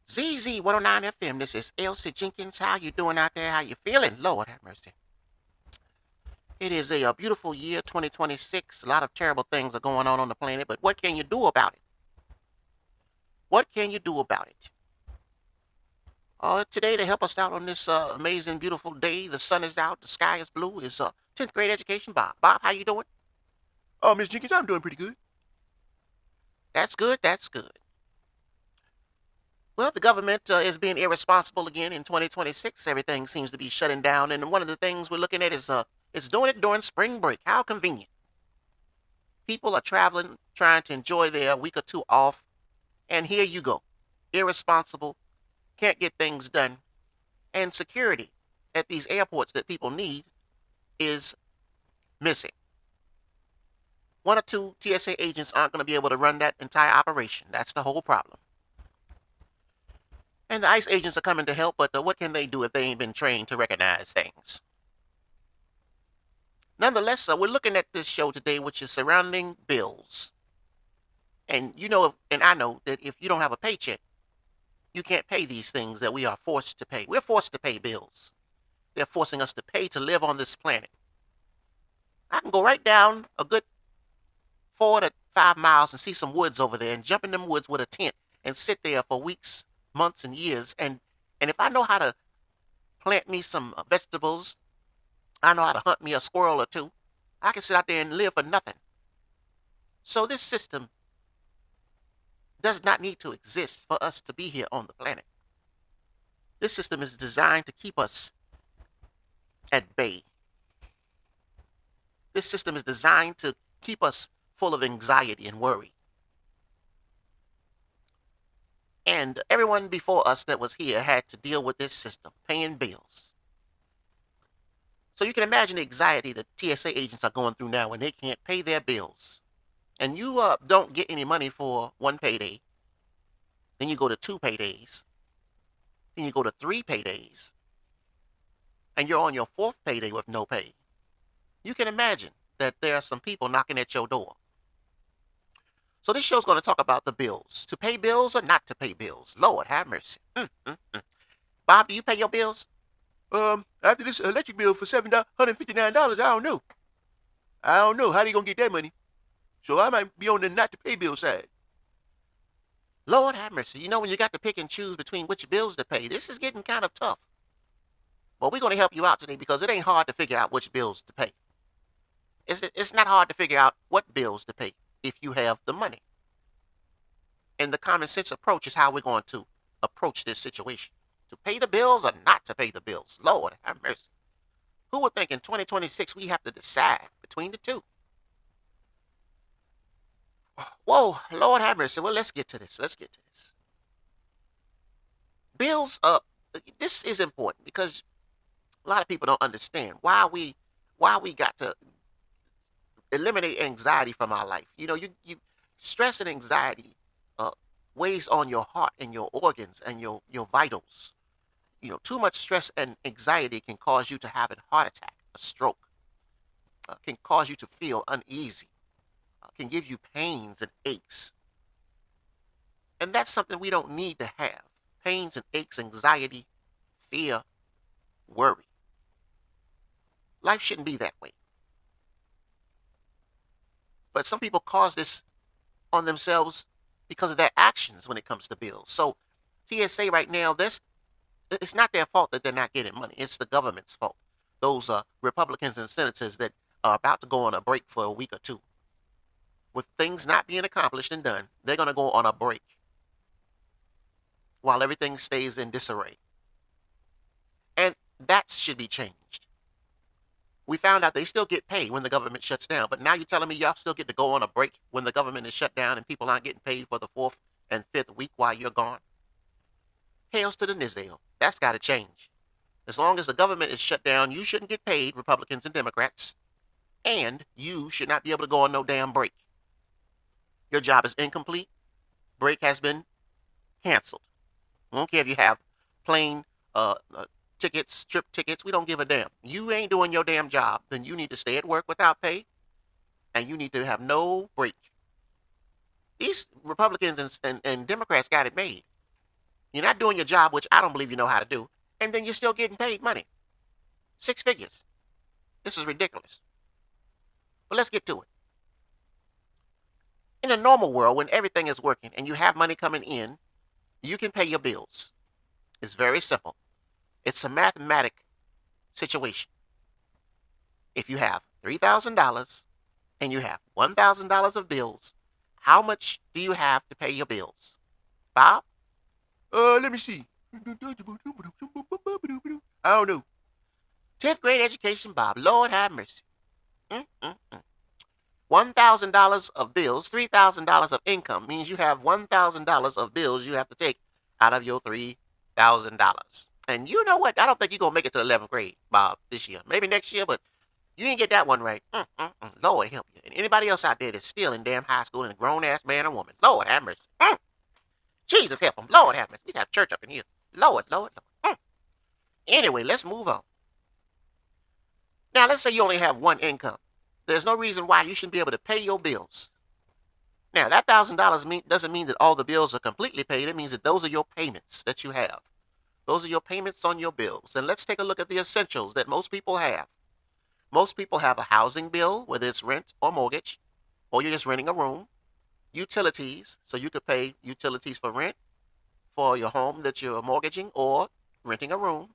ZZ109FM. This is Elsie Jenkins. How you doing out there? How you feeling? Lord have mercy. It is a beautiful year, 2026. A lot of terrible things are going on the planet, but what can you do about it? What can you do about it? Today, to help us out on this amazing, beautiful day, the sun is out, the sky is blue, is 10th grade education, Bob. Bob, how you doing? Oh, Miss Jenkins, I'm doing pretty good. That's good, that's good. Well, the government is being irresponsible again in 2026. Everything seems to be shutting down, and one of the things we're looking at is it's doing it during spring break. How convenient. People are traveling, trying to enjoy their week or two off, and here you go. Irresponsible, can't get things done, and security at these airports that people need is missing. One or two TSA agents aren't going to be able to run that entire operation. That's the whole problem. And the ICE agents are coming to help, but what can they do if they ain't been trained to recognize things? Nonetheless, we're looking at this show today, which is surrounding bills. And you know, and I know that if you don't have a paycheck, you can't pay these things that we are forced to pay. We're forced to pay bills. They're forcing us to pay to live on this planet. I can go right down a good 4 to 5 miles and see some woods over there and jump in them woods with a tent and sit there for weeks, months, and years. And if I know how to plant me some vegetables, I know how to hunt me a squirrel or two, I can sit out there and live for nothing. So this system does not need to exist for us to be here on the planet. This system is designed to keep us at bay. This system is designed to keep us full of anxiety and worry. And everyone before us that was here had to deal with this system, paying bills. So you can imagine the anxiety that TSA agents are going through now when they can't pay their bills. And you don't get any money for one payday. Then you go to 2 paydays. Then you go to 3 paydays. And you're on your 4th payday with no pay. You can imagine that there are some people knocking at your door. So this show's going to talk about the bills. To pay bills or not to pay bills. Lord have mercy. Bob, do you pay your bills? After this electric bill for $759, I don't know. How they gonna get that money? So I might be on the not to pay bill side. Lord have mercy. You know when you got to pick and choose between which bills to pay, this is getting kind of tough. Well, we're going to help you out today because it ain't hard to figure out which bills to pay. It's not hard to figure out what bills to pay if you have the money. And the common sense approach is how we're going to approach this situation. To pay the bills or not to pay the bills. Lord have mercy. Who would think in 2026 we have to decide between the two? Whoa, Lord have mercy. Well, let's get to this. Bills, this is important because a lot of people don't understand why we got to eliminate anxiety from our life. You know, you stress and anxiety weighs on your heart and your organs and your vitals. You know, too much stress and anxiety can cause you to have a heart attack, a stroke, can cause you to feel uneasy, can give you pains and aches. And that's something we don't need to have. Pains and aches, anxiety, fear, worry. Life shouldn't be that way. But some people cause this on themselves because of their actions when it comes to bills. So TSA right now, it's not their fault that they're not getting money. It's the government's fault. Those Republicans and senators that are about to go on a break for a week or two. With things not being accomplished and done, they're going to go on a break while everything stays in disarray. And that should be changed. We found out they still get paid when the government shuts down, but now you're telling me y'all still get to go on a break when the government is shut down and people aren't getting paid for the 4th and 5th week while you're gone? Hails to the Nizdale. That's got to change. As long as the government is shut down, you shouldn't get paid, Republicans and Democrats, and you should not be able to go on no damn break. Your job is incomplete. Break has been canceled. I don't care if you have plane tickets, trip tickets. We don't give a damn. You ain't doing your damn job. Then you need to stay at work without pay, and you need to have no break. These Republicans and Democrats got it made. You're not doing your job, which I don't believe you know how to do, and then you're still getting paid money. 6 figures. This is ridiculous. But let's get to it. In a normal world, when everything is working and you have money coming in, you can pay your bills. It's very simple. It's a mathematic situation. If you have $3,000 and you have $1,000 of bills, how much do you have to pay your bills? Bob? Let me see. I don't know. 10th grade education, Bob. Lord have mercy. $1,000 of bills, $3,000 of income means you have $1,000 of bills you have to take out of your $3,000. And you know what? I don't think you're going to make it to the 11th grade, Bob, this year. Maybe next year, but you didn't get that one right. Lord help you. And anybody else out there that's still in damn high school and a grown-ass man or woman, Lord have mercy. Jesus help them. Lord have mercy. We have church up in here. Lord. Anyway, let's move on. Now, let's say you only have one income. There's no reason why you shouldn't be able to pay your bills. Now, that $1,000 doesn't mean that all the bills are completely paid. It means that those are your payments that you have. Those are your payments on your bills. And let's take a look at the essentials that most people have. Most people have a housing bill, whether it's rent or mortgage, or you're just renting a room. Utilities, so you could pay utilities for rent, for your home that you're mortgaging or renting a room.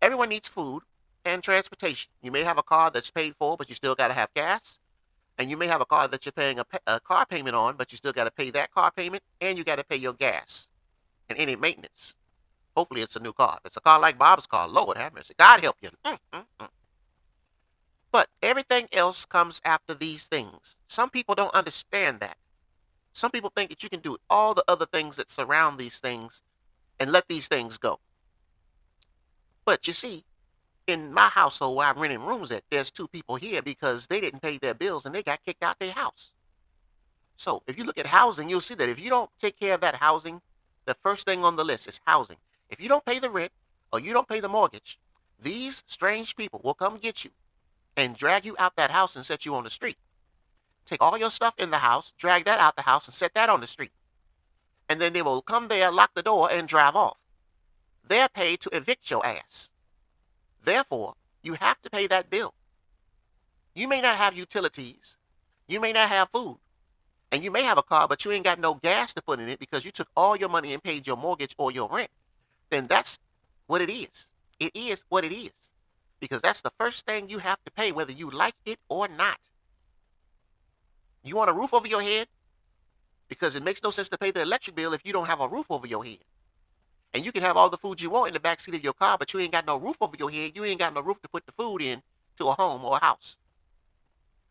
Everyone needs food and transportation. You may have a car that's paid for, but you still got to have gas. And you may have a car that you're paying a car payment on, but you still got to pay that car payment, and you got to pay your gas and any maintenance. Hopefully it's a new car. If it's a car like Bob's car, Lord have mercy. God help you. But everything else comes after these things. Some people don't understand that. Some people think that you can do all the other things that surround these things and let these things go. But you see, in my household where I'm renting rooms at, there's 2 people here because they didn't pay their bills and they got kicked out their house. So if you look at housing, you'll see that if you don't take care of that housing, the first thing on the list is housing. If you don't pay the rent or you don't pay the mortgage, these strange people will come get you and drag you out that house and set you on the street. Take all your stuff in the house, drag that out the house, and set that on the street. And then they will come there, lock the door, and drive off. They're paid to evict your ass. Therefore, you have to pay that bill. You may not have utilities. You may not have food. And you may have a car, but you ain't got no gas to put in it because you took all your money and paid your mortgage or your rent. Then that's what it is. It is what it is. Because that's the first thing you have to pay, whether you like it or not. You want a roof over your head? Because it makes no sense to pay the electric bill if you don't have a roof over your head. And you can have all the food you want in the backseat of your car, but you ain't got no roof over your head. You ain't got no roof to put the food in to a home or a house.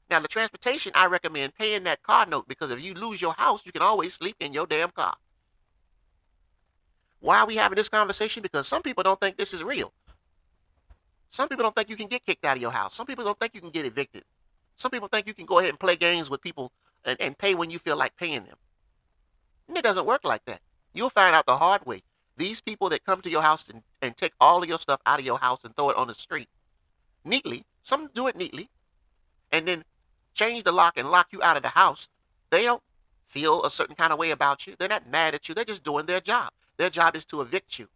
Now, the transportation, I recommend paying that car note because if you lose your house, you can always sleep in your damn car. Why are we having this conversation? Because some people don't think this is real. Some people don't think you can get kicked out of your house. Some people don't think you can get evicted. Some people think you can go ahead and play games with people and pay when you feel like paying them. And it doesn't work like that. You'll find out the hard way. These people that come to your house and take all of your stuff out of your house and throw it on the street neatly, some do it neatly, and then change the lock and lock you out of the house, they don't feel a certain kind of way about you. They're not mad at you. They're just doing their job. Their job is to evict you.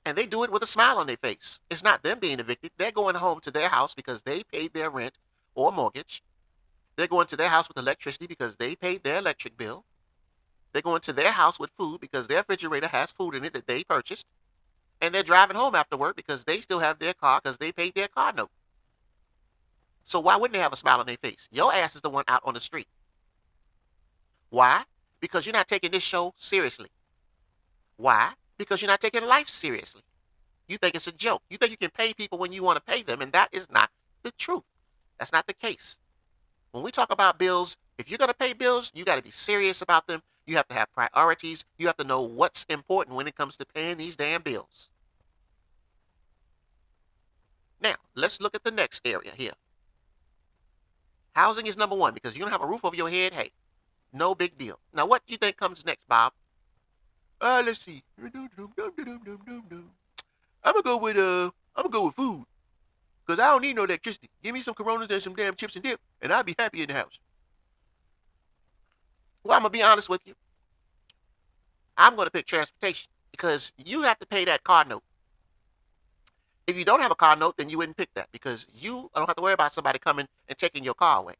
And they do it with a smile on their face. It's not them being evicted. They're going home to their house because they paid their rent or mortgage. They're going to their house with electricity because they paid their electric bill. They're going to their house with food because their refrigerator has food in it that they purchased. And they're driving home after work because they still have their car because they paid their car note. So why wouldn't they have a smile on their face? Your ass is the one out on the street. Why? Because you're not taking this show seriously. Why? Because you're not taking life seriously. You think it's a joke. You think you can pay people when you want to pay them, and that is not the truth. That's not the case. When we talk about bills, if you're going to pay bills, you got to be serious about them. You have to have priorities. You have to know what's important when it comes to paying these damn bills. Now, let's look at the next area here. Housing is number one because you don't have a roof over your head. Hey, no big deal. Now, what do you think comes next, Bob? Let's see. I'm gonna go with food. Cause I don't need no electricity. Give me some Coronas and some damn chips and dip, and I'll be happy in the house. Well, I'm going to be honest with you. I'm going to pick transportation because you have to pay that car note. If you don't have a car note, then you wouldn't pick that because you don't have to worry about somebody coming and taking your car away.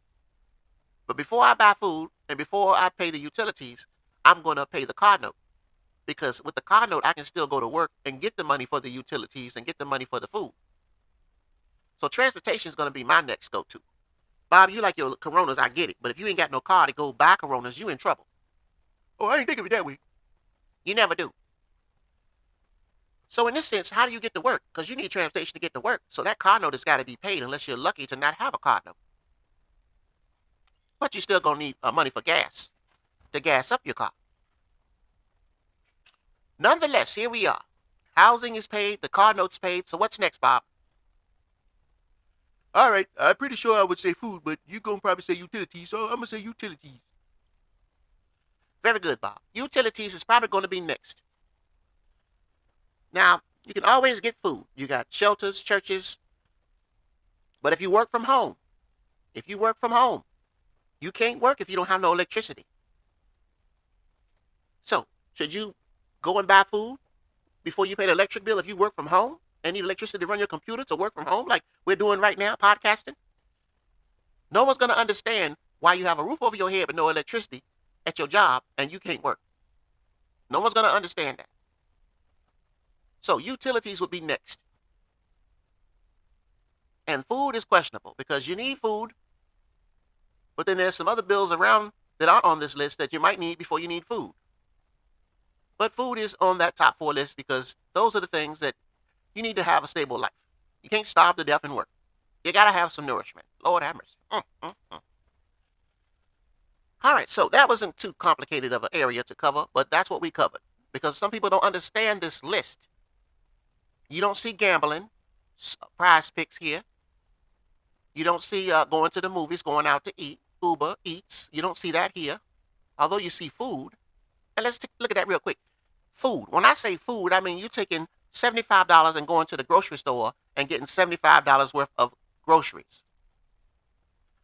But before I buy food and before I pay the utilities, I'm going to pay the car note. Because with the car note, I can still go to work and get the money for the utilities and get the money for the food. So transportation is going to be my next go-to. Bob, you like your Coronas, I get it. But if you ain't got no car to go buy Coronas, you in trouble. Oh, I ain't think of it that way. You never do. So in this sense, how do you get to work? Because you need transportation to get to work. So that car note has got to be paid unless you're lucky to not have a car note. But you still going to need money for gas to gas up your car. Nonetheless, here we are. Housing is paid. The car note's paid. So what's next, Bob? All right, I'm pretty sure I would say food, but you're going to probably say utilities, so I'm going to say utilities. Very good, Bob. Utilities is probably going to be next. Now, you can always get food. You got shelters, churches. But if you work from home, you can't work if you don't have no electricity. So, should you go and buy food before you pay the electric bill if you work from home and need electricity to run your computer to work from home like we're doing right now, podcasting? No one's going to understand why you have a roof over your head but no electricity at your job and you can't work. No one's going to understand that. So utilities would be next. And food is questionable because you need food, but then there's some other bills around that aren't on this list that you might need before you need food. But food is on that top 4 list because those are the things that you need to have a stable life. You can't starve to death and work. You got to have some nourishment. Lord have mercy. All right, so that wasn't too complicated of an area to cover, but that's what we covered because some people don't understand this list. You don't see gambling, prize picks here. You don't see going to the movies, going out to eat, Uber Eats. You don't see that here, although you see food. And let's look at that real quick. Food. When I say food, I mean you're taking $75 and going to the grocery store and getting $75 worth of groceries.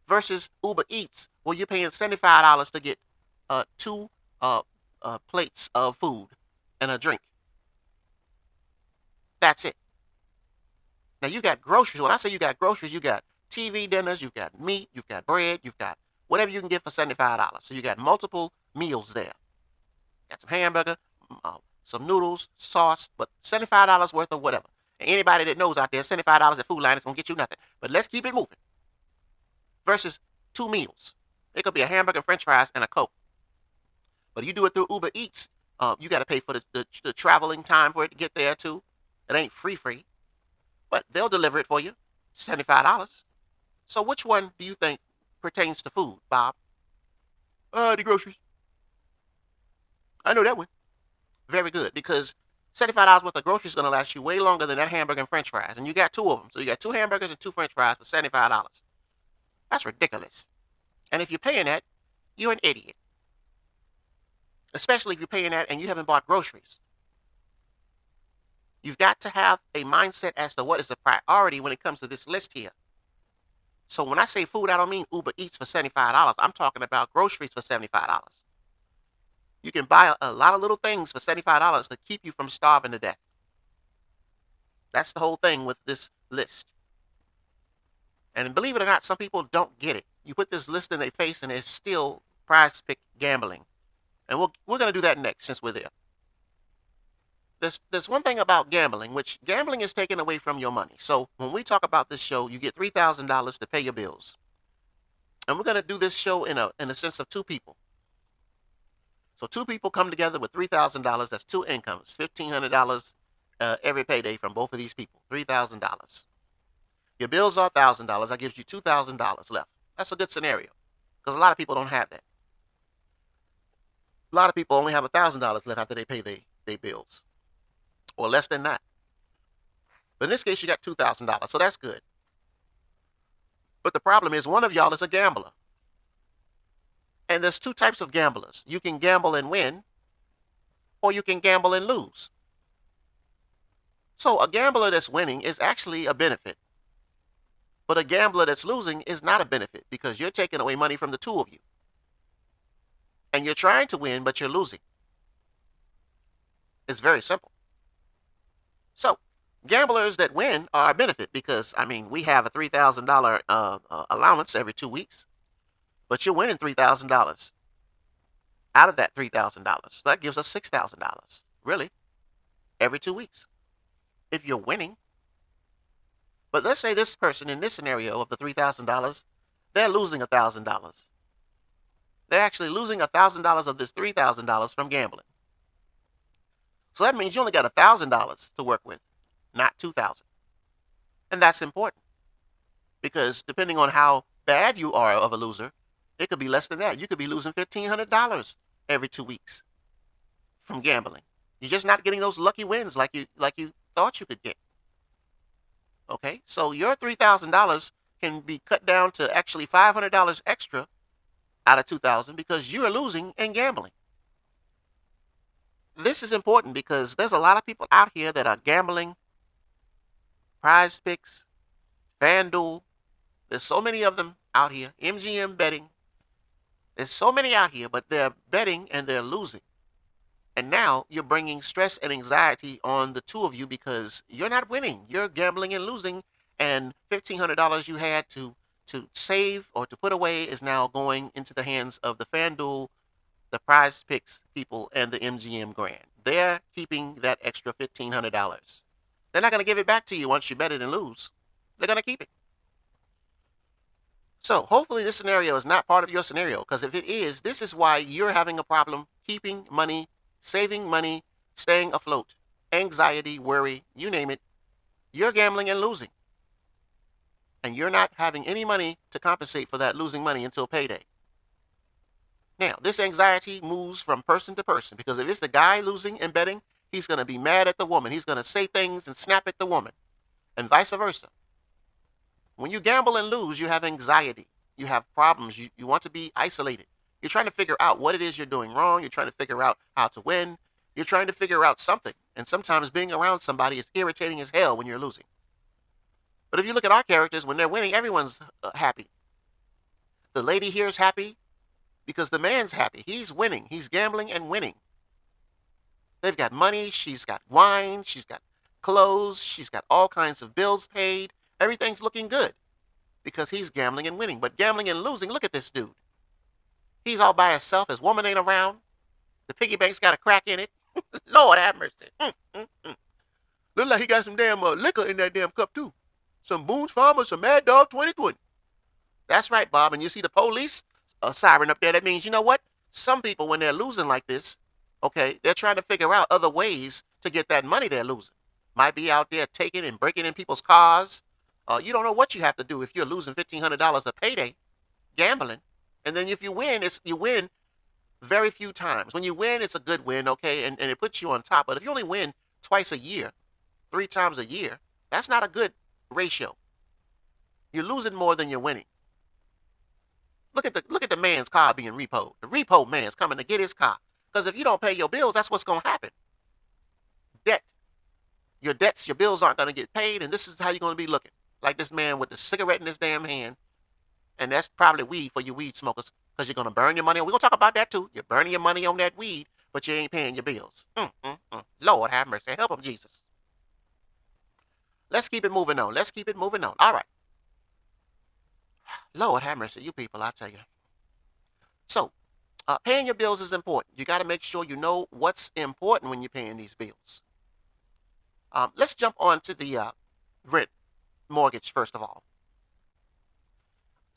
Versus Uber Eats, where you're paying $75 to get 2 plates of food and a drink. That's it. Now you got groceries. When I say you got groceries, you got TV dinners, you've got meat, you've got bread, you've got whatever you can get for $75. So you got multiple meals there. Got some hamburger, some noodles, sauce, but $75 worth of whatever. And anybody that knows out there, $75 at Food Line is going to get you nothing. But let's keep it moving. Versus 2 meals. It could be a hamburger, french fries, and a Coke. But you do it through Uber Eats, you got to pay for the traveling time for it to get there too. It ain't free. But they'll deliver it for you. $75. So which one do you think pertains to food, Bob? The groceries. I know that one. Very good, because $75 worth of groceries is going to last you way longer than that hamburger and french fries. And you got 2 of them. So you got 2 hamburgers and 2 french fries for $75. That's ridiculous. And if you're paying that, you're an idiot. Especially if you're paying that and you haven't bought groceries. You've got to have a mindset as to what is a priority when it comes to this list here. So when I say food, I don't mean Uber Eats for $75. I'm talking about groceries for $75. You can buy a lot of little things for $75 to keep you from starving to death. That's the whole thing with this list. And believe it or not, some people don't get it. You put this list in their face and it's still prize pick gambling. And we're going to do that next since we're there. There's one thing about gambling, which gambling is taken away from your money. So when we talk about this show, you get $3,000 to pay your bills. And we're going to do this show in a sense of 2 people. So 2 people come together with $3,000. That's 2 incomes, $1,500 every payday from both of these people, $3,000. Your bills are $1,000. That gives you $2,000 left. That's a good scenario because a lot of people don't have that. A lot of people only have $1,000 left after they pay their bills. Or less than that. But in this case, you got $2,000, so that's good. But the problem is one of y'all is a gambler. And there's 2 types of gamblers. You can gamble and win, or you can gamble and lose. So a gambler that's winning is actually a benefit. But a gambler that's losing is not a benefit because you're taking away money from the 2 of you. And you're trying to win, but you're losing. It's very simple. So, gamblers that win are a benefit because, I mean, we have a $3,000 allowance every 2 weeks, but you're winning $3,000 out of that $3,000. So that gives us $6,000, really, every 2 weeks if you're winning. But let's say this person in this scenario of the $3,000, they're losing $1,000. They're actually losing $1,000 of this $3,000 from gambling. So that means you only got $1,000 to work with, not $2,000. And that's important because depending on how bad you are of a loser, it could be less than that. You could be losing $1,500 every 2 weeks from gambling. You're just not getting those lucky wins like you thought you could get. Okay, so your $3,000 can be cut down to actually $500 extra out of $2,000 because you are losing and gambling. This is important because there's a lot of people out here that are gambling, prize picks, FanDuel. There's so many of them out here, MGM betting. There's so many out here, but they're betting and they're losing. And now you're bringing stress and anxiety on the two of you because you're not winning. You're gambling and losing, and $1,500 you had to save or to put away is now going into the hands of the FanDuel, the prize picks people, and the MGM Grand. They're keeping that extra $1,500. They're not going to give it back to you once you bet it and lose. They're going to keep it. So hopefully this scenario is not part of your scenario, because if it is, this is why you're having a problem keeping money, saving money, staying afloat. Anxiety, worry, you name it. You're gambling and losing. And you're not having any money to compensate for that losing money until payday. Now, this anxiety moves from person to person because if it's the guy losing and betting, he's going to be mad at the woman. He's going to say things and snap at the woman, and vice versa. When you gamble and lose, you have anxiety. You have problems. You want to be isolated. You're trying to figure out what it is you're doing wrong. You're trying to figure out how to win. You're trying to figure out something. And sometimes being around somebody is irritating as hell when you're losing. But if you look at our characters, when they're winning, everyone's happy. The lady here is happy because the man's happy. He's winning. He's gambling and winning. They've got money. She's got wine. She's got clothes. She's got all kinds of bills paid. Everything's looking good because he's gambling and winning. But gambling and losing, look at this dude. He's all by himself. His woman ain't around. The piggy bank's got a crack in it. Lord have mercy. Look like he got some damn liquor in that damn cup, too. Some Boone's Farmer, some Mad Dog 2020. That's right, Bob. And you see the police siren up there. That means, you know what? Some people, when they're losing like this, okay, they're trying to figure out other ways to get that money they're losing. Might be out there taking and breaking in people's cars. You don't know what you have to do if you're losing $1,500 a payday gambling. And then if you win, you win very few times. When you win, it's a good win, okay, and it puts you on top. But if you only win twice a year, 3 times a year, that's not a good ratio. You're losing more than you're winning. Look at the man's car being repoed. The repo man's coming to get his car. Because if you don't pay your bills, that's what's going to happen. Debt. Your debts, your bills aren't going to get paid, and this is how you're going to be looking. Like this man with the cigarette in his damn hand. And that's probably weed for you weed smokers, because you're going to burn your money. We're going to talk about that too. You're burning your money on that weed, but you ain't paying your bills. Lord have mercy. Help him, Jesus. Let's keep it moving on. Let's keep it moving on. All right. Lord have mercy, you people, I tell you. So, paying your bills is important. You got to make sure you know what's important when you're paying these bills. Let's jump on to the rent mortgage first of all.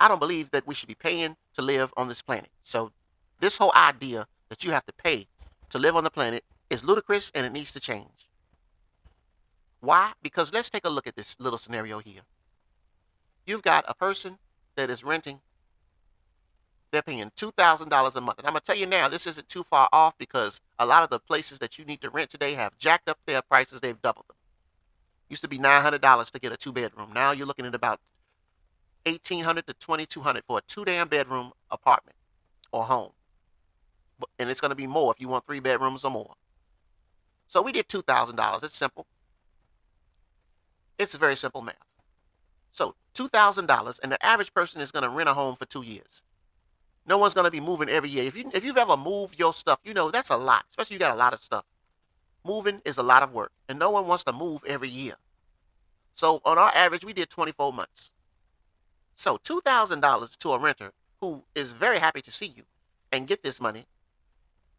I don't believe that we should be paying to live on this planet. So this whole idea that you have to pay to live on the planet is ludicrous and it needs to change. Why? Because let's take a look at this little scenario here. You've got a person that is renting. They're paying $2,000 a month. And I'm going to tell you now, this isn't too far off because a lot of the places that you need to rent today have jacked up their prices. They've doubled them. Used to be $900 to get a 2-bedroom. Now you're looking at about $1,800 to $2,200 for a 2-bedroom apartment or home. And it's going to be more if you want 3 bedrooms or more. So we did $2,000. It's simple. It's very simple math. So $2,000, and the average person is going to rent a home for 2 years. No one's going to be moving every year. If you've ever moved your stuff, you know that's a lot, especially you got a lot of stuff. Moving is a lot of work, and no one wants to move every year. So on our average, we did 24 months. So $2,000 to a renter who is very happy to see you and get this money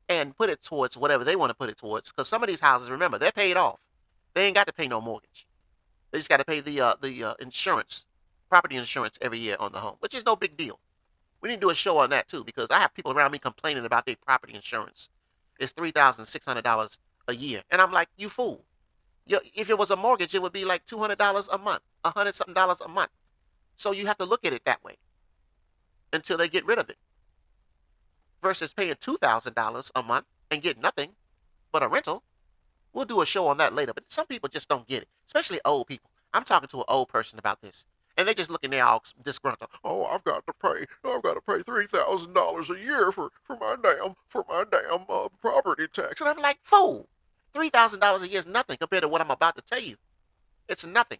and put it towards whatever they want to put it towards. Because some of these houses, remember, they're paid off. They ain't got to pay no mortgage. They just got to pay the insurance, property insurance every year on the home, which is no big deal. We need to do a show on that too, because I have people around me complaining about their property insurance. It's $3,600 a year, and I'm like, you fool. If it was a mortgage, it would be like $200 a month, $100-something a month. So you have to look at it that way until they get rid of it. Versus paying $2,000 a month and get nothing but a rental. We'll do a show on that later, but some people just don't get it, especially old people. I'm talking to an old person about this, and they just looking there all disgruntled. Oh, I've got to pay $3,000 a year for my damn property tax. And I'm like, fool, $3,000 a year is nothing compared to what I'm about to tell you. It's nothing.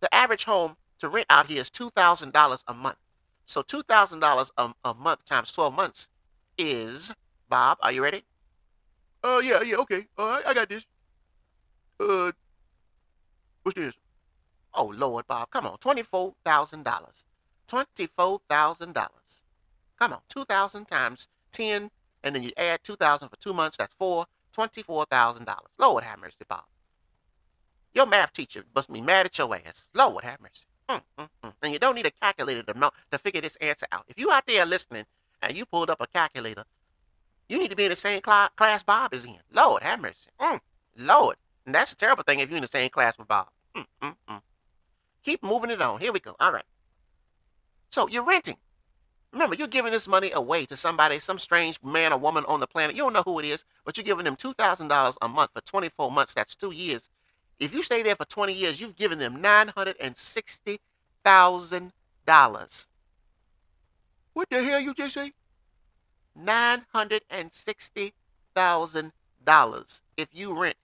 The average home to rent out here is $2,000 a month. So $2,000 a month times 12 months is, Bob, are you ready? Yeah, okay. I got this. What's this? Oh, Lord, Bob, come on, $24,000. $24,000. Come on, 2,000 times 10, and then you add 2,000 for 2 months, that's $24,000. Lord have mercy, Bob. Your math teacher must be mad at your ass. Lord have mercy. And you don't need a calculator to figure this answer out. If you out there listening and you pulled up a calculator, you need to be in the same class Bob is in. Lord have mercy. Lord. And that's a terrible thing if you're in the same class with Bob. Keep moving it on. Here we go. All right. So you're renting. Remember, you're giving this money away to somebody, some strange man or woman on the planet. You don't know who it is, but you're giving them $2,000 a month for 24 months. That's 2 years. If you stay there for 20 years, you've given them $960,000. What the hell you just say? $960,000 if you rent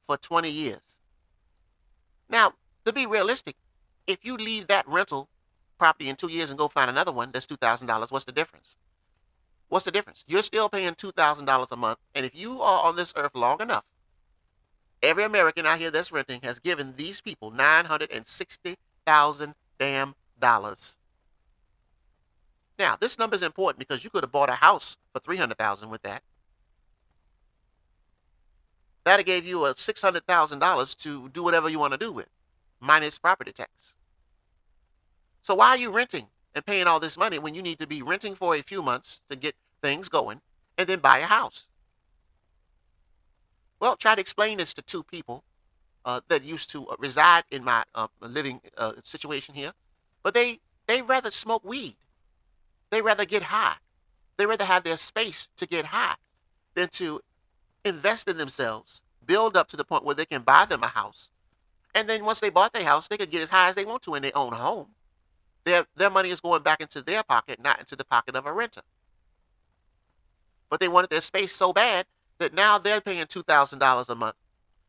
for 20 years. Now, to be realistic, if you leave that rental property in 2 years and go find another one that's $2,000, what's the difference? What's the difference? You're still paying $2,000 a month, and if you are on this earth long enough, every American out here that's renting has given these people $960,000 damn dollars. Now, this number is important because you could have bought a house for $300,000 with that. That gave you a $600,000 to do whatever you want to do with, minus property tax. So why are you renting and paying all this money when you need to be renting for a few months to get things going and then buy a house? Well, try to explain this to two people that used to reside in my living situation here, but they rather smoke weed. They rather get high. They rather have their space to get high than to invest in themselves, build up to the point where they can buy them a house. And then once they bought their house, they could get as high as they want to in their own home. Their money is going back into their pocket, not into the pocket of a renter. But they wanted their space so bad that now they're paying $2,000 a month.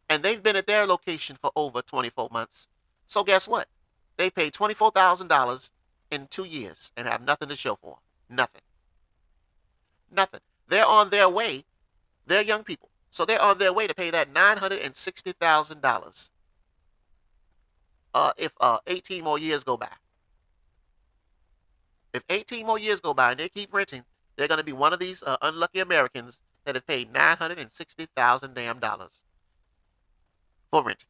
And they've been at their location for over 24 months. So guess what? They paid $24,000 in 2 years and have nothing to show for. Nothing. Nothing. They're on their way. They're young people. So they're on their way to pay that $960,000 if 18 more years go by. If 18 more years go by and they keep renting, they're going to be one of these unlucky Americans that have paid $960,000 damn dollars for renting.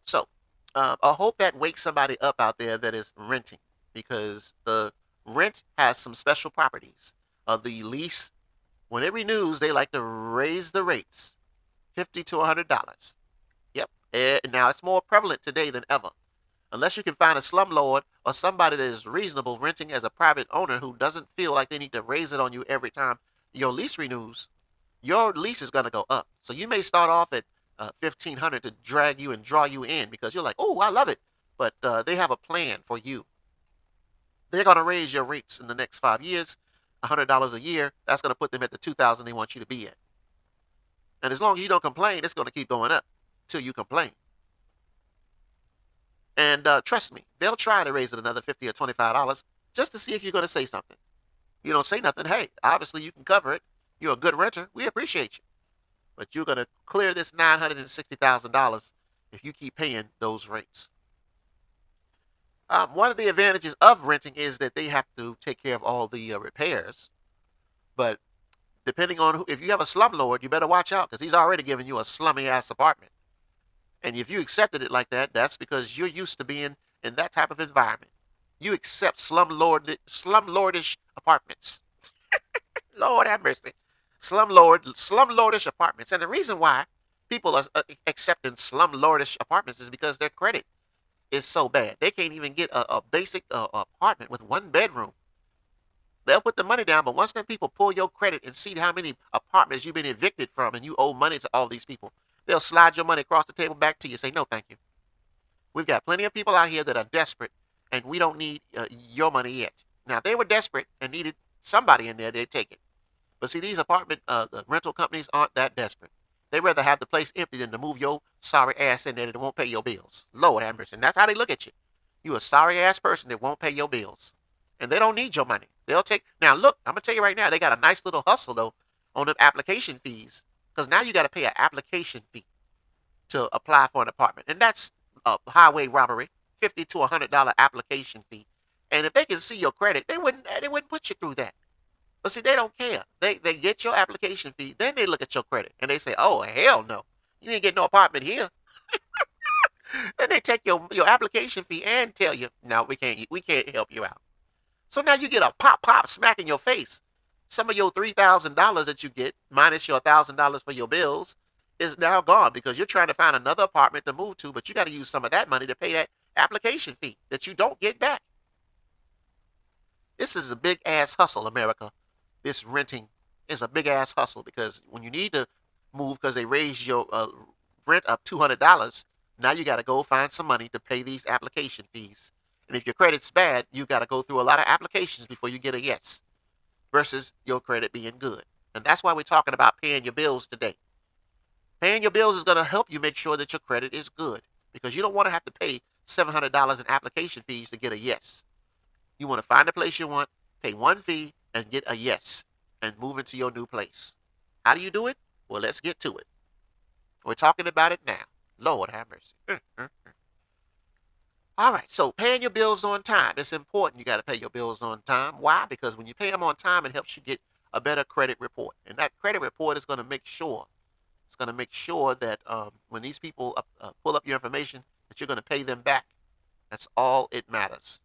So, I hope that wakes somebody up out there that is renting, because the rent has some special properties. The lease, when it renews, they like to raise the rates, $50 to $100. Yep. Now it's more prevalent today than ever. Unless you can find a slumlord or somebody that is reasonable renting as a private owner who doesn't feel like they need to raise it on you every time your lease renews, your lease is going to go up. So you may start off at $1,500 to drag you and draw you in because you're like, oh, I love it. But they have a plan for you. They're going to raise your rates in the next 5 years, $100 a year. That's going to put them at the $2,000 they want you to be at. And as long as you don't complain, it's going to keep going up till you complain. And trust me, they'll try to raise it another $50 or $25 just to see if you're going to say something. You don't say nothing, hey, obviously you can cover it. You're a good renter. We appreciate you. But you're going to clear this $960,000 if you keep paying those rates. One of the advantages of renting is that they have to take care of all the repairs. But depending on if you have a slumlord, you better watch out because he's already giving you a slummy ass apartment. And if you accepted it like that, that's because you're used to being in that type of environment. You accept slumlordish apartments. Lord have mercy. Slumlordish apartments. And the reason why people are accepting slumlordish apartments is because their credit is so bad. They can't even get a basic apartment with one bedroom. They'll put the money down, but once them people pull your credit and see how many apartments you've been evicted from and you owe money to all these people, they'll slide your money across the table back to you. Say, no, thank you. We've got plenty of people out here that are desperate, and we don't need your money yet. Now, if they were desperate and needed somebody in there, they'd take it. But see, these the rental companies aren't that desperate. They'd rather have the place empty than to move your sorry ass in there that won't pay your bills. Lord have mercy. And that's how they look at you. You a sorry ass person that won't pay your bills. And they don't need your money. They'll take. Now, look, I'm going to tell you right now, they got a nice little hustle, though, on them application fees. Because now you got to pay an application fee to apply for an apartment. And that's a highway robbery, $50 to $100 application fee. And if they can see your credit, they wouldn't put you through that. But see, they don't care. They get your application fee, then they look at your credit and they say, "Oh hell no, you ain't getting no apartment here." Then they take your application fee and tell you, "No, we can't help you out." So now you get a pop smack in your face. Some of your $3,000 that you get minus your $1,000 for your bills is now gone because you're trying to find another apartment to move to, but you got to use some of that money to pay that application fee that you don't get back. This is a big ass hustle, America. This renting is a big ass hustle because when you need to move because they raised your rent up $200, now you got to go find some money to pay these application fees. And if your credit's bad, you got to go through a lot of applications before you get a yes versus your credit being good. And that's why we're talking about paying your bills today. Paying your bills is going to help you make sure that your credit is good because you don't want to have to pay $700 in application fees to get a yes. You want to find a place you want, pay one fee, and get a yes, and move into your new place. How do you do it? Well, let's get to it. We're talking about it now. Lord have mercy. All right, so paying your bills on time. It's important you got to pay your bills on time. Why? Because when you pay them on time, it helps you get a better credit report. And that credit report is going to make sure, that when these people pull up your information, that you're going to pay them back. That's all it matters.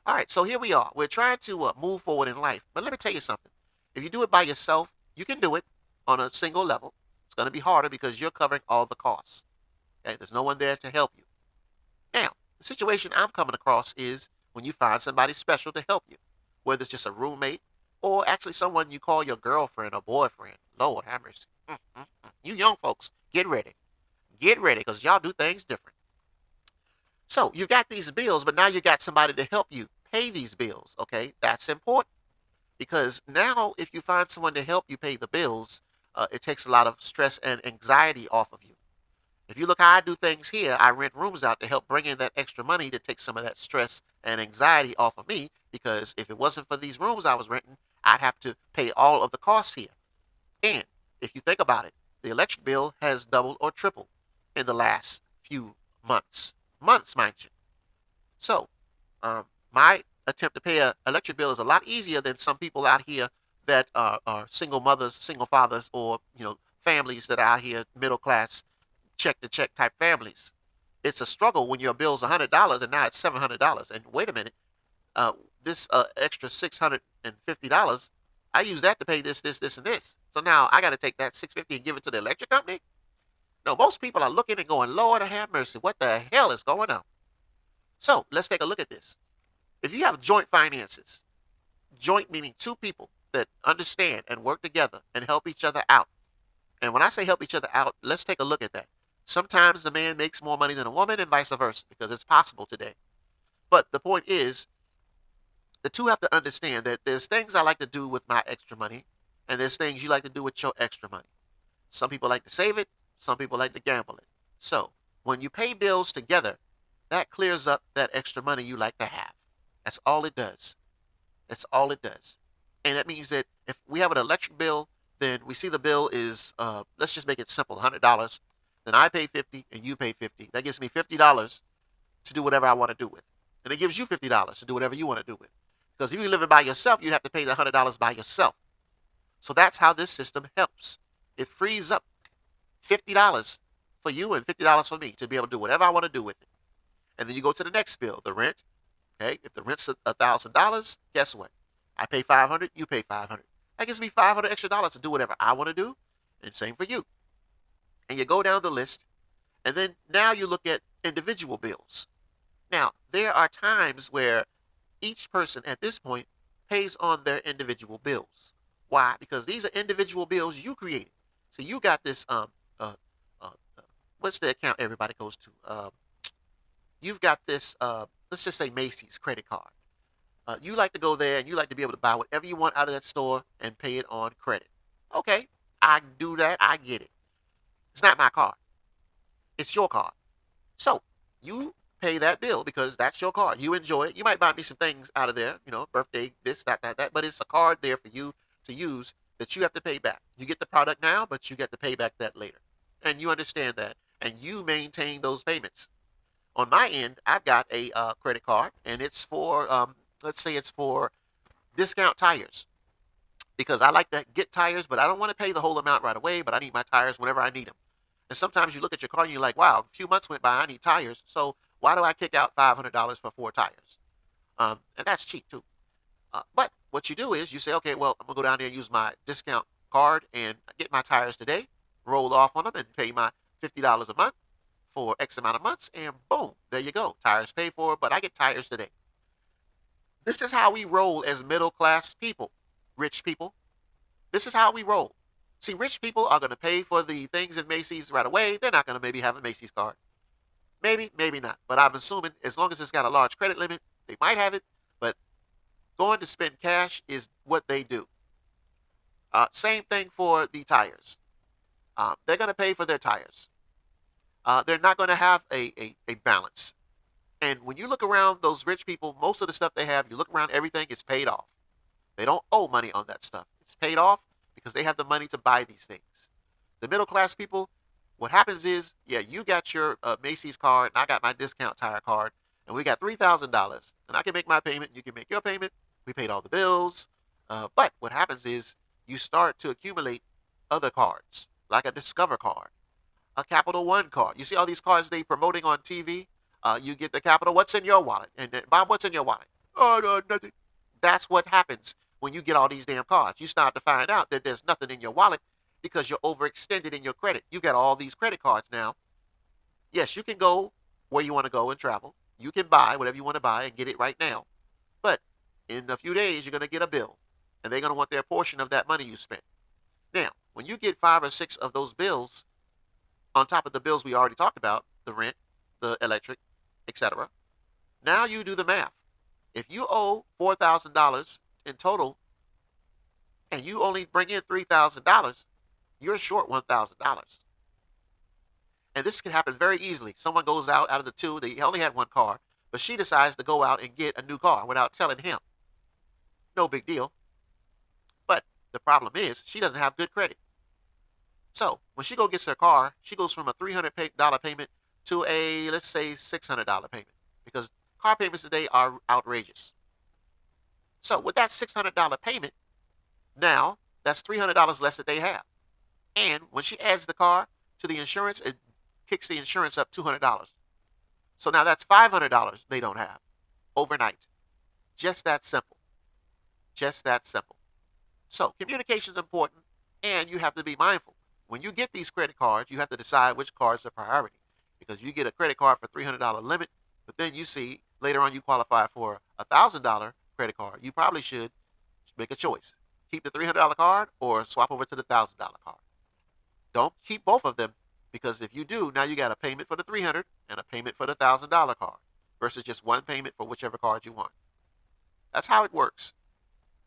All right, so here we are. We're trying to move forward in life. But let me tell you something. If you do it by yourself, you can do it on a single level. It's going to be harder because you're covering all the costs. Okay? There's no one there to help you. Now, the situation I'm coming across is when you find somebody special to help you, whether it's just a roommate or actually someone you call your girlfriend or boyfriend. Lord have mercy. You young folks, get ready. Get ready because y'all do things different. So you've got these bills, but now you got somebody to help you pay these bills. Okay, that's important because now if you find someone to help you pay the bills, it takes a lot of stress and anxiety off of you. If you look how I do things here, I rent rooms out to help bring in that extra money to take some of that stress and anxiety off of me because if it wasn't for these rooms I was renting, I'd have to pay all of the costs here. And if you think about it, the electric bill has doubled or tripled in the last few months. Months, mind you. So, my attempt to pay an electric bill is a lot easier than some people out here that are single mothers, single fathers, or families that are out here middle class, check to check type families. It's a struggle when your bill's $100 and now it's $700. And wait a minute, this extra $650, I use that to pay this, and this. So now I got to take that $650 and give it to the electric company. No, most people are looking and going, Lord have mercy, what the hell is going on? So let's take a look at this. If you have joint finances, joint meaning two people that understand and work together and help each other out. And when I say help each other out, let's take a look at that. Sometimes the man makes more money than a woman and vice versa because it's possible today. But the point is, the two have to understand that there's things I like to do with my extra money and there's things you like to do with your extra money. Some people like to save it. Some people like to gamble it. So when you pay bills together, that clears up that extra money you like to have. That's all it does. That's all it does. And that means that if we have an electric bill then we see the bill is, let's just make it simple, $100. Then I pay 50 and you pay 50. That gives me $50 to do whatever I want to do with. And it gives you $50 to do whatever you want to do with. Because if you're living by yourself, you'd have to pay the $100 by yourself. So that's how this system helps. It frees up $50 for you and $50 for me to be able to do whatever I want to do with it. And then you go to the next bill, the rent. Okay, if the rent's $1,000, guess what? I pay $500, you pay $500. That gives me $500 extra dollars to do whatever I want to do, and same for you. And you go down the list, and then now you look at individual bills. Now, there are times where each person at this point pays on their individual bills. Why? Because these are individual bills you created. So you got this what's the account everybody goes to? You've got this let's just say Macy's credit card. You like to go there and you like to be able to buy whatever you want out of that store and pay it on credit. Okay, I do that. I get it. It's not my card. It's your card. So you pay that bill because that's your card. You enjoy it. You might buy me some things out of there, birthday, this, that, but it's a card there for you to use that you have to pay back. You get the product now, but you get to pay back that later. And you understand that. And you maintain those payments. On my end, I've got a credit card, and it's for, let's say it's for discount tires. Because I like to get tires, but I don't want to pay the whole amount right away, but I need my tires whenever I need them. And sometimes you look at your car and you're like, wow, a few months went by, I need tires. So why do I kick out $500 for 4 tires? And that's cheap too. But what you do is you say, okay, well, I'm going to go down there and use my discount card and get my tires today, roll off on them and pay my $50 a month for X amount of months, and boom, there you go. Tires paid for, but I get tires today. This is how we roll as middle class people, rich people. This is how we roll. See, rich people are going to pay for the things in Macy's right away. They're not going to maybe have a Macy's card. Maybe, maybe not. But I'm assuming as long as it's got a large credit limit, they might have it. But going to spend cash is what they do. Same thing for the tires. They're going to pay for their tires. They're not going to have a balance. And when you look around those rich people, most of the stuff they have, you look around, everything is paid off. They don't owe money on that stuff. It's paid off because they have the money to buy these things. The middle class people, what happens is, yeah, you got your Macy's card, and I got my discount tire card, and we got $3,000, and I can make my payment, you can make your payment. We paid all the bills. But what happens is you start to accumulate other cards, like a Discover card, a Capital One card. You see all these cards they promoting on TV? You get the Capital, what's in your wallet? And Bob, what's in your wallet? Oh, no, nothing. That's what happens when you get all these damn cards. You start to find out that there's nothing in your wallet because you're overextended in your credit. You got all these credit cards now. Yes, you can go where you want to go and travel. You can buy whatever you want to buy and get it right now. But in a few days, you're going to get a bill, and they're going to want their portion of that money you spent. Now, when you get 5 or 6 of those bills, on top of the bills we already talked about, the rent, the electric, etc., now you do the math. If you owe $4,000 in total, and you only bring in $3,000, you're short $1,000. And this can happen very easily. Someone goes out of the two, they only had one car, but she decides to go out and get a new car without telling him. No big deal. But the problem is she doesn't have good credit. So when she gets her car, she goes from a $300 payment to a, let's say, $600 payment, because car payments today are outrageous. So with that $600 payment, now that's $300 less that they have. And when she adds the car to the insurance, it kicks the insurance up $200. So now that's $500 they don't have overnight. Just that simple. Just that simple. So communication is important, and you have to be mindful. When you get these credit cards, you have to decide which cards are priority, because you get a credit card for $300 limit, but then you see later on you qualify for a $1,000 credit card. You probably should make a choice. Keep the $300 card or swap over to the $1,000 card. Don't keep both of them, because if you do, now you got a payment for the $300 and a payment for the $1,000 card versus just one payment for whichever card you want. That's how it works.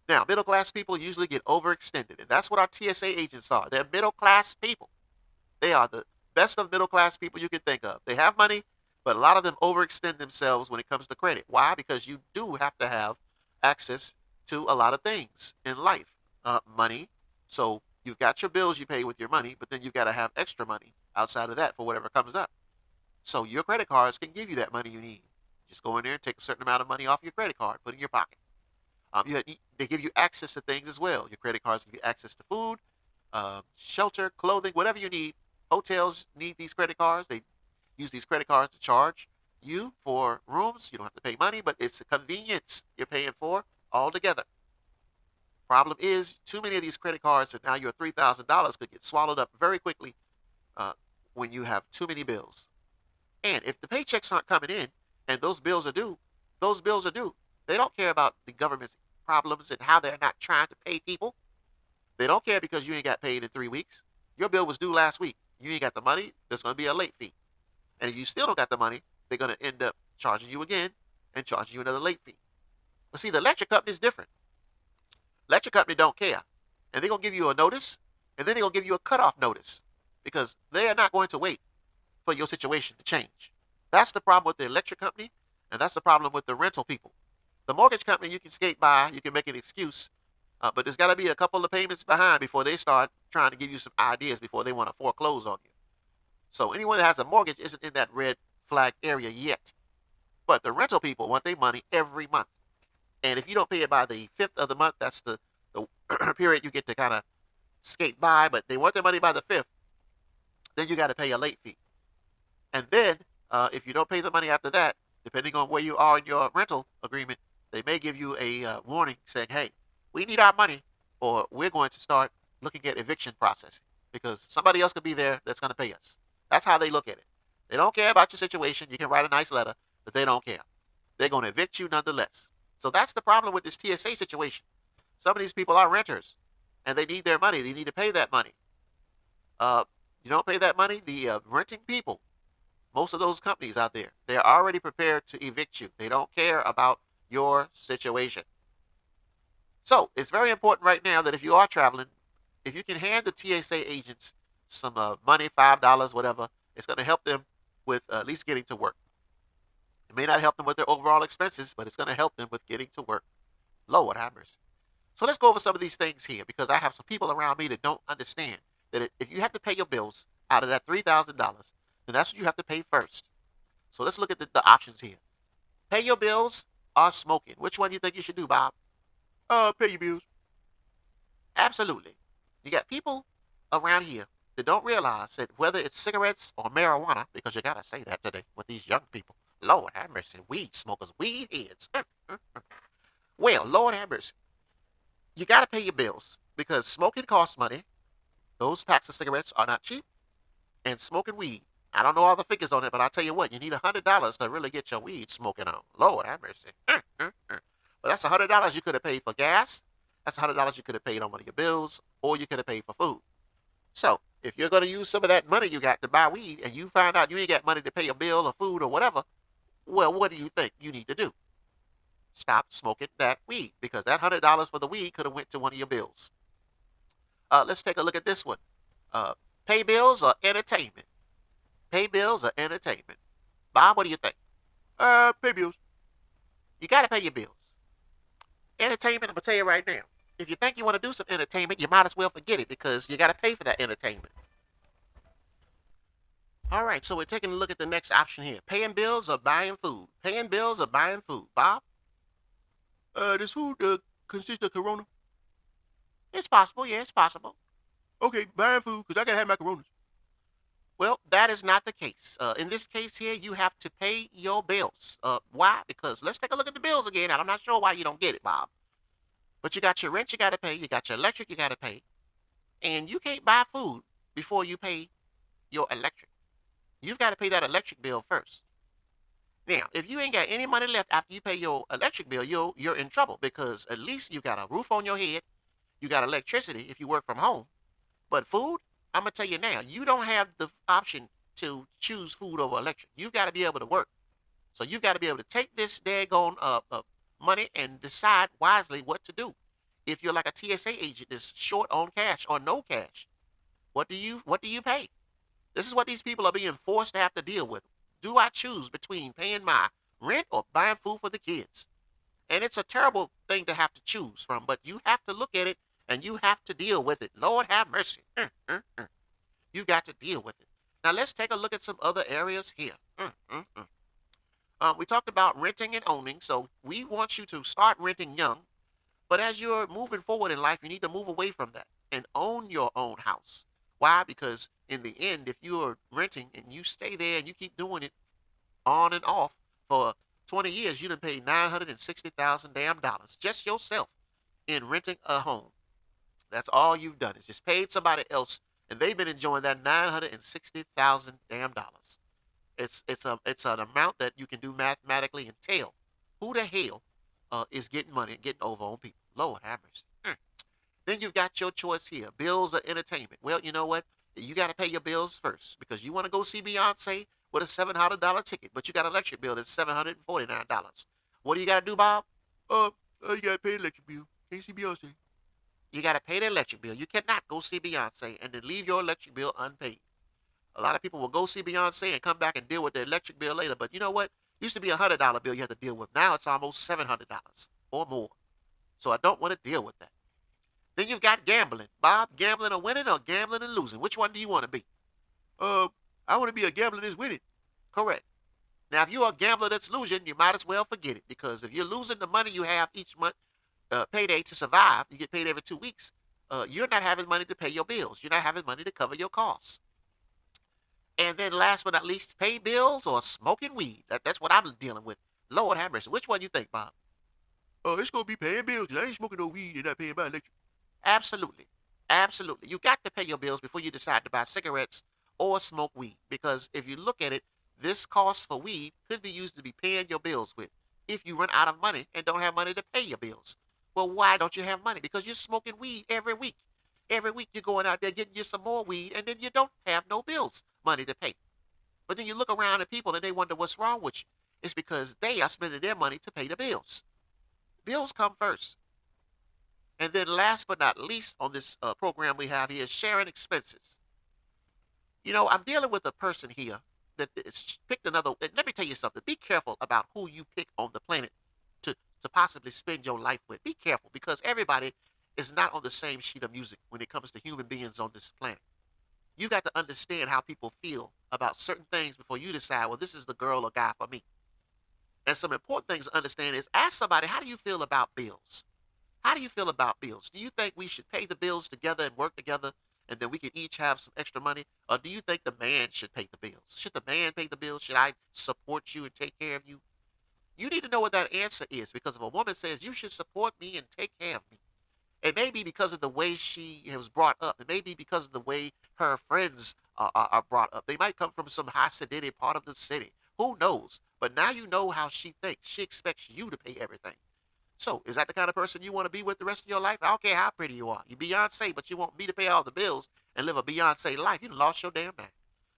Now, middle class people usually get overextended, and that's what our TSA agents are. They're middle class people. They are the best of middle class people you can think of. They have money, but a lot of them overextend themselves when it comes to credit. Why? Because you do have to have access to a lot of things in life. Money. So You've got your bills you pay with your money, but then you've got to have extra money outside of that for whatever comes up. So your credit cards can give you that money you need. Just go in there and take a certain amount of money off your credit card, put it in your pocket. They give you access to things as well. Your credit cards give you access to food, shelter, clothing, whatever you need. Hotels need these credit cards. They use these credit cards to charge you for rooms. You don't have to pay money, but it's a convenience you're paying for altogether. Problem is, too many of these credit cards, and now your $3,000 could get swallowed up very quickly uh, when you have too many bills. And if the paychecks aren't coming in and those bills are due, those bills are due. They don't care about the government's problems and how they're not trying to pay people. They don't care because you ain't got paid in 3 weeks. Your bill was due last week. You ain't got the money, there's going to be a late fee. And if you still don't got the money, they're going to end up charging you again and charging you another late fee. But see, the electric company is different. Electric company don't care. And they're going to give you a notice, and then they're going to give you a cutoff notice because they are not going to wait for your situation to change. That's the problem with the electric company, and that's the problem with the rental people. The mortgage company, you can skate by, you can make an excuse, but there's got to be a couple of payments behind before they start trying to give you some ideas before they want to foreclose on you. So anyone that has a mortgage isn't in that red flag area yet. But the rental people want their money every month. And if you don't pay it by the 5th of the month, that's the period you get to kind of skate by, but they want their money by the 5th, then you got to pay a late fee. And then if you don't pay the money after that, depending on where you are in your rental agreement, they may give you a warning saying, hey, we need our money or we're going to start looking at eviction processing because somebody else could be there that's going to pay us. That's how they look at it. They don't care about your situation. You can write a nice letter, but they don't care. They're going to evict you nonetheless. So that's the problem with this TSA situation. Some of these people are renters and they need their money. They need to pay that money. You don't pay that money, the renting people, most of those companies out there, they're already prepared to evict you. They don't care about your situation. So it's very important right now that if you are traveling, if you can hand the TSA agents some money, $5, whatever, it's going to help them with at least getting to work. It may not help them with their overall expenses, but it's going to help them with getting to work. Lord have mercy. So let's go over some of these things here because I have some people around me that don't understand that if you have to pay your bills out of that $3,000, then that's what you have to pay first. So let's look at the options here. Pay your bills or smoking. Which one do you think you should do, Bob? Pay your bills. Absolutely. You got people around here that don't realize that whether it's cigarettes or marijuana, because you got to say that today with these young people. Lord have mercy, weed smokers, weed heads. Well, Lord have mercy. You got to pay your bills because smoking costs money. Those packs of cigarettes are not cheap. And smoking weed, I don't know all the figures on it, but I'll tell you what, you need $100 to really get your weed smoking on. Lord have mercy. But that's $100 you could have paid for gas. That's $100 you could have paid on one of your bills, or you could have paid for food. So if you're going to use some of that money you got to buy weed and you find out you ain't got money to pay a bill or food or whatever, well, what do you think you need to do? Stop smoking that weed because that $100 for the weed could have went to one of your bills. Let's take a look at this one. Pay bills or entertainment? Pay bills or entertainment? Bob, what do you think? Pay bills. You got to pay your bills. Entertainment, I'm going to tell you right now. If you think you want to do some entertainment, you might as well forget it because you got to pay for that entertainment. All right, so we're taking a look at the next option here. Paying bills or buying food? Paying bills or buying food? Bob? Does food consist of Corona? It's possible. Yeah, it's possible. Okay, buying food because I got to have macaronis. Well, that is not the case. In this case here, you have to pay your bills. Why? Because let's take a look at the bills again. And I'm not sure why you don't get it, Bob. But you got your rent you got to pay. You got your electric you got to pay. And you can't buy food before you pay your electric. You've got to pay that electric bill first. Now, if you ain't got any money left after you pay your electric bill, you're in trouble because at least you got a roof on your head. You got electricity if you work from home. But food, I'm going to tell you now, you don't have the option to choose food over electric. You've got to be able to work. So you've got to be able to take this daggone money and decide wisely what to do. If you're like a TSA agent that's short on cash or no cash, what do you pay? This is what these people are being forced to have to deal with. Do I choose between paying my rent or buying food for the kids? And it's a terrible thing to have to choose from, but you have to look at it and you have to deal with it. Lord have mercy. You've got to deal with it. Now let's take a look at some other areas here. We talked about renting and owning, so we want you to start renting young. But as you're moving forward in life, you need to move away from that and own your own house. Why? Because in the end, if you are renting and you stay there and you keep doing it on and off for 20 years, you done paid $960,000 damn dollars just yourself in renting a home. That's all you've done is just paid somebody else, and they've been enjoying that $960,000 damn dollars. It's an amount that you can do mathematically and tell who the hell is getting money and getting over on people. Lord have mercy. Then you've got your choice here: bills or entertainment. Well, you know what? You got to pay your bills first because you want to go see Beyonce with a $700 ticket, but you got an electric bill that's $749. What do you got to do, Bob? You gotta pay the electric bill. Can't see Beyonce. You got to pay the electric bill. You cannot go see Beyonce and then leave your electric bill unpaid. A lot of people will go see Beyonce and come back and deal with their electric bill later. But you know what? Used to be $100 bill you have to deal with. Now it's almost $700 or more. So I don't want to deal with that. Then you've got gambling. Bob, gambling or winning or gambling and losing? Which one do you want to be? I want to be a gambler that's winning. Correct. Now, if you're a gambler that's losing, you might as well forget it because if you're losing the money you have each month, payday to survive, you get paid every 2 weeks, you're not having money to pay your bills. You're not having money to cover your costs. And then last but not least, pay bills or smoking weed. That's what I'm dealing with. Lord have mercy. Which one you think, Bob? It's gonna be paying bills. I ain't smoking no weed and not paying my electric. Absolutely. Absolutely. You got to pay your bills before you decide to buy cigarettes or smoke weed. Because if you look at it, this cost for weed could be used to be paying your bills with if you run out of money and don't have money to pay your bills. Well, why don't you have money? Because you're smoking weed every week. Every week you're going out there getting you some more weed, and then you don't have no bills money to pay. But then you look around at people and they wonder what's wrong with you. It's because they are spending their money to pay the bills. Bills come first. And then last but not least on this program we have here is sharing expenses. You know, I'm dealing with a person here that is picked another. Let me tell you something. Be careful about who you pick on the planet to possibly spend your life with. Be careful because everybody is not on the same sheet of music when it comes to human beings on this planet. You got to understand how people feel about certain things before you decide, well, this is the girl or guy for me. And some important things to understand is ask somebody, how do you feel about bills? How do you feel about bills? Do you think we should pay the bills together and work together and then we can each have some extra money? Or do you think the man should pay the bills? Should the man pay the bills? Should I support you and take care of you? You need to know what that answer is because if a woman says you should support me and take care of me, it may be because of the way she was brought up. It may be because of the way her friends are brought up. They might come from some high sedity part of the city. Who knows? But now you know how she thinks. She expects you to pay everything. So, is that the kind of person you want to be with the rest of your life? I don't care how pretty you are. You Beyonce, but you want me to pay all the bills and live a Beyonce life. You done lost your damn mind.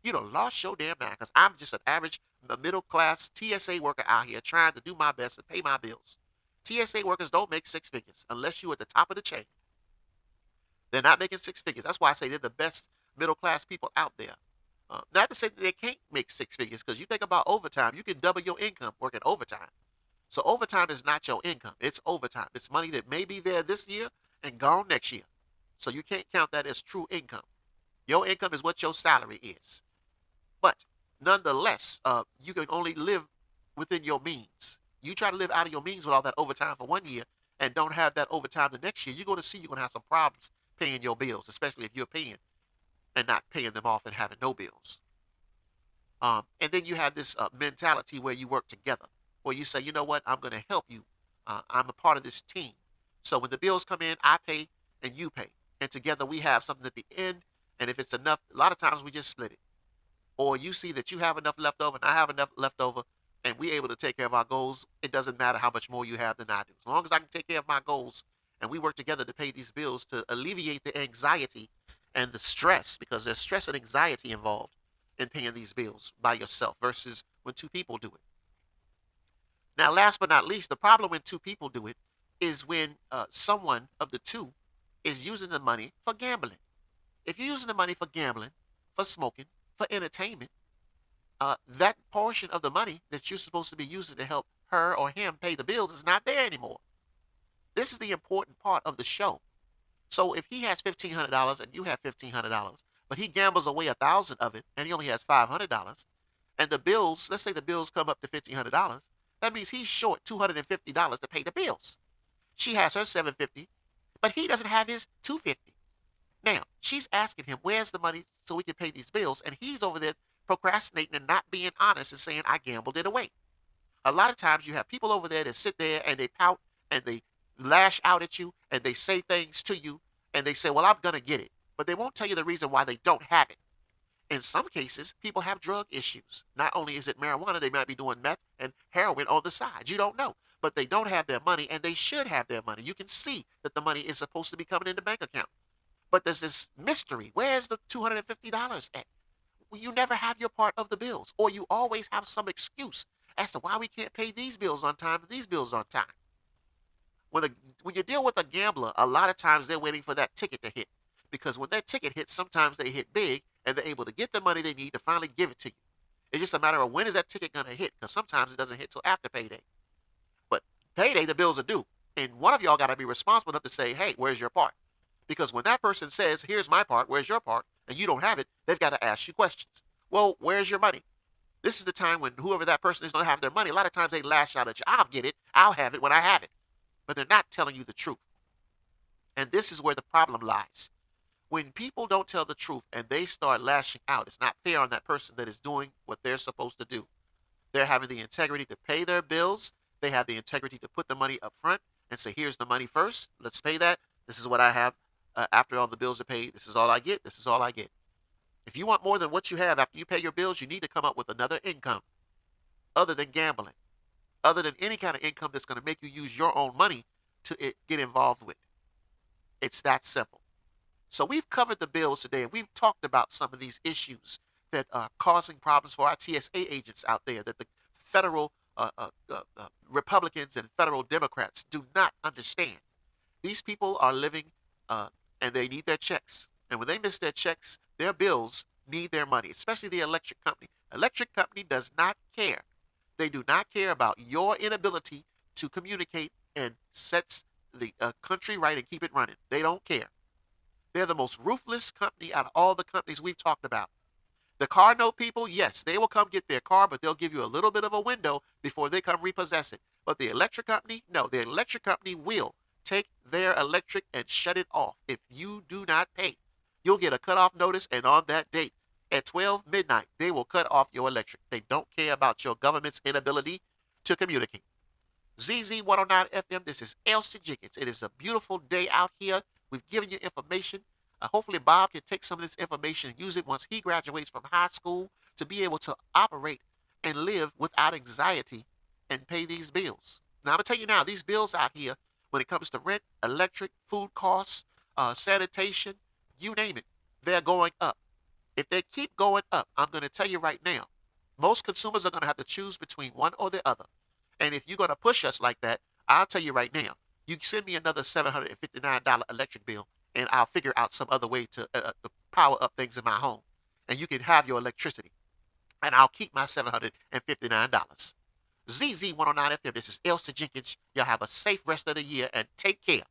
You done lost your damn mind because I'm just an average middle-class TSA worker out here trying to do my best to pay my bills. TSA workers don't make six figures unless you're at the top of the chain. They're not making six figures. That's why I say they're the best middle-class people out there. Not to say that they can't make six figures because you think about overtime. You can double your income working overtime. So overtime is not your income. It's overtime. It's money that may be there this year and gone next year. So you can't count that as true income. Your income is what your salary is. But nonetheless, you can only live within your means. You try to live out of your means with all that overtime for 1 year and don't have that overtime the next year, you're going to see you're going to have some problems paying your bills, especially if you're paying and not paying them off and having no bills. And then you have this mentality where you work together, where you say, you know what, I'm going to help you. I'm a part of this team. So when the bills come in, I pay and you pay. And together we have something at the end. And if it's enough, a lot of times we just split it. Or you see that you have enough left over and I have enough left over and we're able to take care of our goals. It doesn't matter how much more you have than I do. As long as I can take care of my goals and we work together to pay these bills to alleviate the anxiety and the stress, because there's stress and anxiety involved in paying these bills by yourself versus when two people do it. Now, last but not least, the problem when two people do it is when someone of the two is using the money for gambling. If you're using the money for gambling, for smoking, for entertainment, that portion of the money that you're supposed to be using to help her or him pay the bills is not there anymore. This is the important part of the show. So if he has $1,500 and you have $1,500, but he gambles away 1,000 of it and he only has $500, and the bills, let's say the bills come up to $1,500, that means he's short $250 to pay the bills. She has her $750, but he doesn't have his $250. Now, she's asking him, where's the money so we can pay these bills? And he's over there procrastinating and not being honest and saying, I gambled it away. A lot of times you have people over there that sit there and they pout and they lash out at you and they say things to you and they say, well, I'm going to get it. But they won't tell you the reason why they don't have it. In some cases, people have drug issues. Not only is it marijuana, they might be doing meth and heroin on the side. You don't know. But they don't have their money, and they should have their money. You can see that the money is supposed to be coming in the bank account. But there's this mystery. Where's the $250 at? Well, you never have your part of the bills, or you always have some excuse as to why we can't pay these bills on time and these bills on time. When you deal with a gambler, a lot of times they're waiting for that ticket to hit. Because when that ticket hits, sometimes they hit big and they're able to get the money they need to finally give it to you. It's just a matter of when is that ticket going to hit, because sometimes it doesn't hit till after payday. But payday, the bills are due. And one of y'all got to be responsible enough to say, hey, where's your part? Because when that person says, here's my part, where's your part, and you don't have it, they've got to ask you questions. Well, where's your money? This is the time when whoever that person is going to have their money. A lot of times they lash out at you. I'll get it. I'll have it when I have it. But they're not telling you the truth. And this is where the problem lies. When people don't tell the truth and they start lashing out, it's not fair on that person that is doing what they're supposed to do. They're having the integrity to pay their bills. They have the integrity to put the money up front and say, here's the money first. Let's pay that. This is what I have after all the bills are paid. This is all I get. This is all I get. If you want more than what you have after you pay your bills, you need to come up with another income other than gambling, other than any kind of income that's going to make you use your own money to get involved with. It's that simple. So we've covered the bills today, and we've talked about some of these issues that are causing problems for our TSA agents out there, that the federal Republicans and federal Democrats do not understand. These people are living and they need their checks. And when they miss their checks, their bills need their money, especially the electric company. Electric company does not care. They do not care about your inability to communicate and set the country right and keep it running. They don't care. They're the most ruthless company out of all the companies we've talked about. The car note people, yes, they will come get their car, but they'll give you a little bit of a window before they come repossess it. But the electric company, no, the electric company will take their electric and shut it off if you do not pay. You'll get a cutoff notice, and on that date, at 12 midnight, they will cut off your electric. They don't care about your government's inability to communicate. ZZ109FM, this is Elsie Jenkins. It is a beautiful day out here. We've given you information. Hopefully Bob can take some of this information and use it once he graduates from high school to be able to operate and live without anxiety and pay these bills. Now, I'm going to tell you now, these bills out here, when it comes to rent, electric, food costs, sanitation, you name it, they're going up. If they keep going up, I'm going to tell you right now, most consumers are going to have to choose between one or the other. And if you're going to push us like that, I'll tell you right now, you send me another $759 electric bill, and I'll figure out some other way to power up things in my home. And you can have your electricity. And I'll keep my $759. ZZ109FM, this is Elsie Jenkins. Y'all have a safe rest of the year and take care.